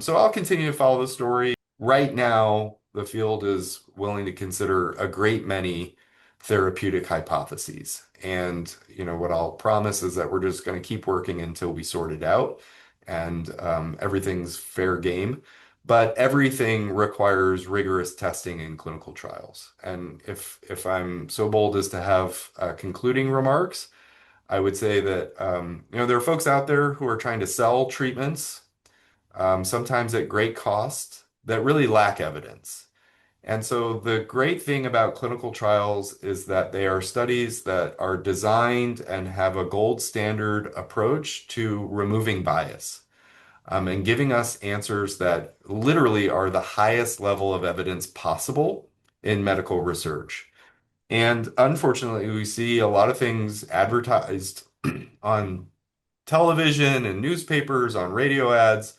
So I'll continue to follow the story. Right now, the field is willing to consider a great many therapeutic hypotheses. And, what I'll promise is that we're just going to keep working until we sort it out and everything's fair game. But everything requires rigorous testing in clinical trials. And if I'm so bold as to have concluding remarks, I would say that there are folks out there who are trying to sell treatments, sometimes at great cost, that really lack evidence. And so the great thing about clinical trials is that they are studies that are designed and have a gold standard approach to removing bias, and giving us answers that literally are the highest level of evidence possible in medical research. And unfortunately, we see a lot of things advertised on television and newspapers, on radio ads,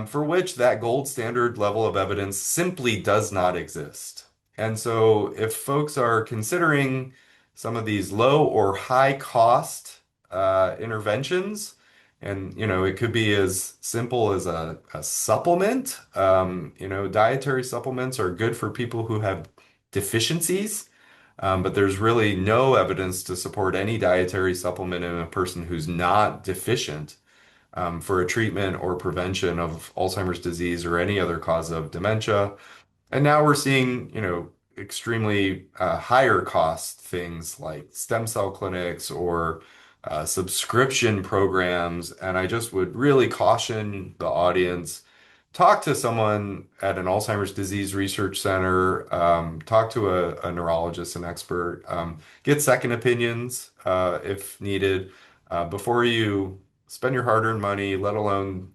for which that gold standard level of evidence simply does not exist. And so, if folks are considering some of these low or high cost interventions, and it could be as simple as a supplement. Dietary supplements are good for people who have deficiencies. But there's really no evidence to support any dietary supplement in a person who's not deficient, for a treatment or prevention of Alzheimer's disease or any other cause of dementia. And now we're seeing, extremely higher cost things like stem cell clinics or subscription programs. And I just would really caution the audience, talk to someone at an Alzheimer's disease research center, talk to a neurologist, an expert, get second opinions if needed, before you spend your hard-earned money, let alone,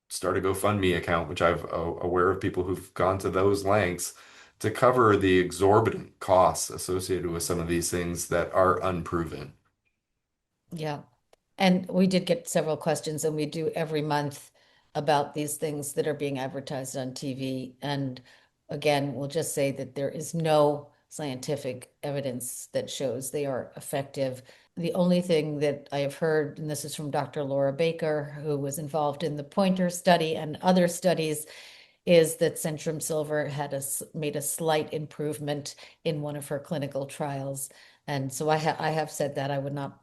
start a GoFundMe account, which I've aware of people who've gone to those lengths to cover the exorbitant costs associated with some of these things that are unproven. Yeah. And we did get several questions, and we do every month about these things that are being advertised on TV. And again, we'll just say that there is no scientific evidence that shows they are effective. The only thing that I have heard, and this is from Dr. Laura Baker, who was involved in the Pointer study and other studies, is that Centrum Silver made a slight improvement in one of her clinical trials. And so I have said that. I would not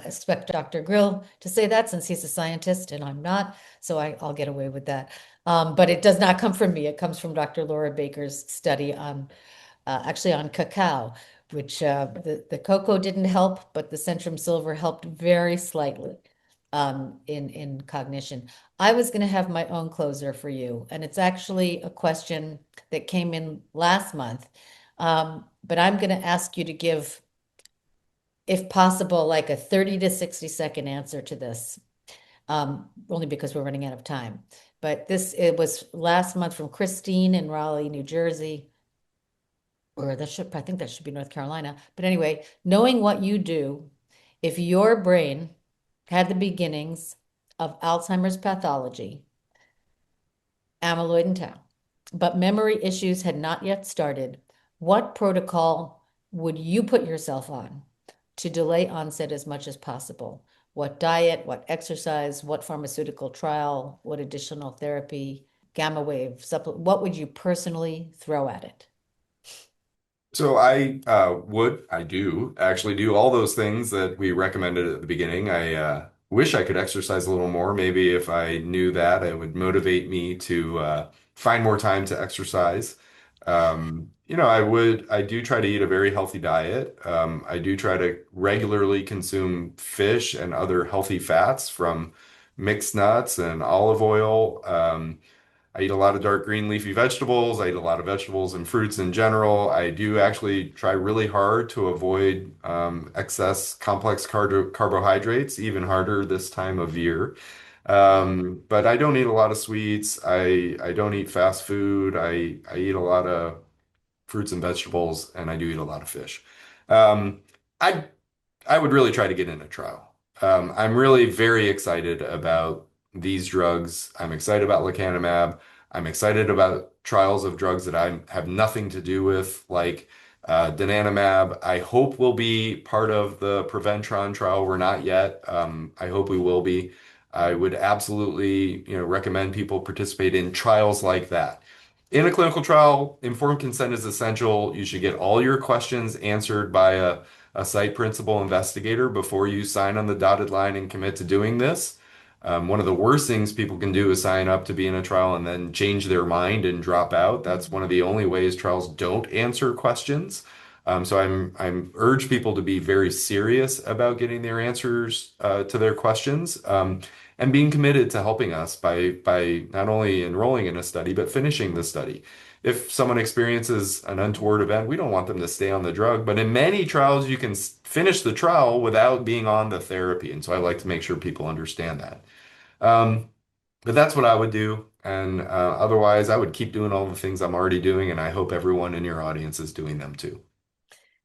expect Dr. Grill to say that since he's a scientist and I'm not, so I'll get away with that. But it does not come from me. It comes from Dr. Laura Baker's study on actually on cacao, which the cocoa didn't help, but the Centrum Silver helped very slightly in cognition. I was going to have my own closer for you, and it's actually a question that came in last month. But I'm going to ask you to give, if possible, like a 30 to 60-second answer to this, only because we're running out of time. But it was last month from Christine in Raleigh, New Jersey, or I think that should be North Carolina. But anyway, knowing what you do, if your brain had the beginnings of Alzheimer's pathology, amyloid and tau, but memory issues had not yet started, what protocol would you put yourself on to delay onset as much as possible? What diet, what exercise, what pharmaceutical trial, what additional therapy, gamma wave, supplement, what would you personally throw at it? So I do actually do all those things that we recommended at the beginning. I wish I could exercise a little more. Maybe if I knew that, it would motivate me to find more time to exercise. I do try to eat a very healthy diet. I do try to regularly consume fish and other healthy fats from mixed nuts and olive oil. I eat a lot of dark green leafy vegetables. I eat a lot of vegetables and fruits in general. I do actually try really hard to avoid excess complex carbohydrates, even harder this time of year. But I don't eat a lot of sweets. I don't eat fast food. I eat a lot of fruits and vegetables, and I do eat a lot of fish. Um, I I would really try to get in a trial. I'm really very excited about these drugs. I'm excited about lecanemab. I'm excited about trials of drugs that I have nothing to do with, like donanemab. I hope will be part of the Preventron trial. We're not yet. I hope we will be. I would absolutely, recommend people participate in trials like that. In a clinical trial, informed consent is essential. You should get all your questions answered by a site principal investigator before you sign on the dotted line and commit to doing this. One of the worst things people can do is sign up to be in a trial and then change their mind and drop out. That's one of the only ways trials don't answer questions. So I'm urge people to be very serious about getting their answers to their questions, and being committed to helping us by not only enrolling in a study but finishing the study. If someone experiences an untoward event, we don't want them to stay on the drug. But in many trials, you can finish the trial without being on the therapy. And so I like to make sure people understand that. Um, but that's what I would do. And otherwise, I would keep doing all the things I'm already doing. And I hope everyone in your audience is doing them too.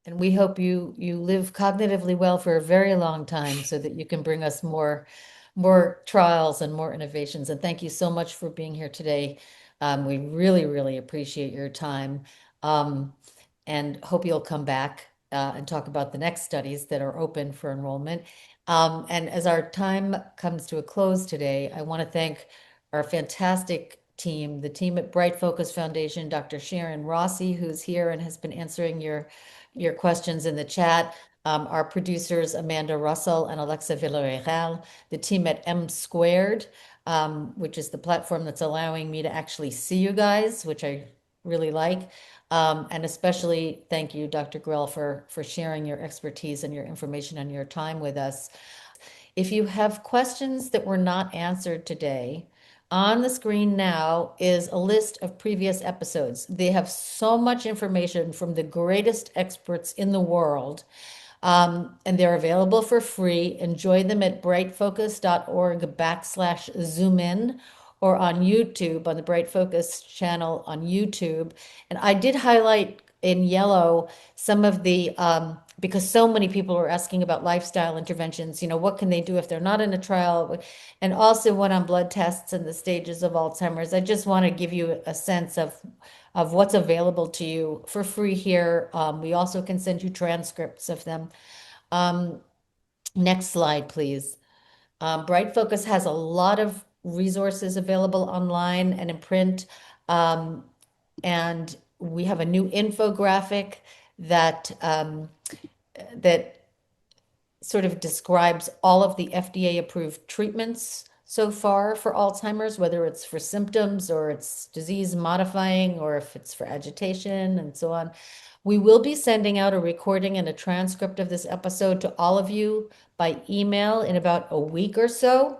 And we hope you live cognitively well for a very long time so that you can bring us more trials and more innovations. And thank you so much for being here today. We really, really appreciate your time. Um, and hope you'll come back and talk about the next studies that are open for enrollment. And as our time comes to a close today, I want to thank our fantastic team, the team at Brightfocus Foundation, Dr. Sharon Rossi, who's here and has been answering your questions in the chat. Our producers, Amanda Russell and Alexa Villarreal, the team at M Squared, which is the platform that's allowing me to actually see you guys, which I really like. And especially thank you, Dr. Grill, for sharing your expertise and your information and your time with us. If you have questions that were not answered today, on the screen now is a list of previous episodes. They have so much information from the greatest experts in the world, and they're available for free. Enjoy them at brightfocus.org/zoom in or on YouTube, on the Brightfocus channel on YouTube. And I did highlight in yellow some of the because so many people are asking about lifestyle interventions. What can they do if they're not in a trial? And also one on blood tests and the stages of Alzheimer's. I just want to give you a sense of what's available to you for free here. We also can send you transcripts of them. Um, Next slide, please. Brightfocus has a lot of resources available online and in print. Um, and we have a new infographic that sort of describes all of the FDA approved treatments so far for Alzheimer's, whether it's for symptoms or it's disease modifying or if it's for agitation and so on. We will be sending out a recording and a transcript of this episode to all of you by email in about a week or so.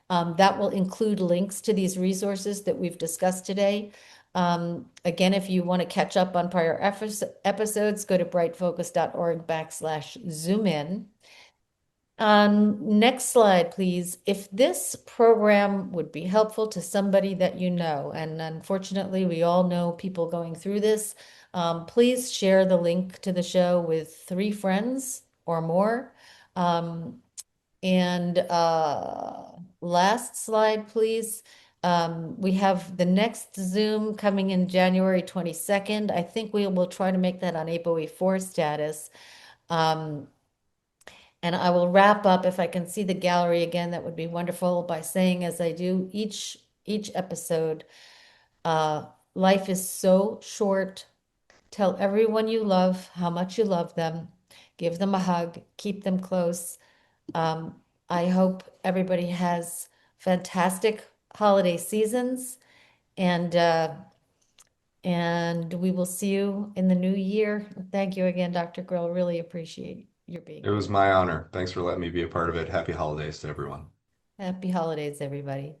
That will include links to these resources that we've discussed today. Again, if you want to catch up on prior episodes, go to brightfocus.org/zoom in. Next slide, please. If this program would be helpful to somebody that you know, and unfortunately, we all know people going through this, please share the link to the show with 3 friends or more. Um, and last slide, please. We have the next Zoom coming in January 22nd. I think we will try to make that on ApoE4 status. Um, and I will wrap up, if I can see the gallery again, that would be wonderful, by saying, as I do each episode, uh, life is so short. Tell everyone you love how much you love them. Give them a hug. Keep them close. Um, I hope everybody has fantastic holiday seasons, and we will see you in the new year. Thank you again, Dr. Grill. Really appreciate your being It was here. my honor. Thanks for letting me be a part of it. Happy holidays to everyone. Happy holidays, everybody.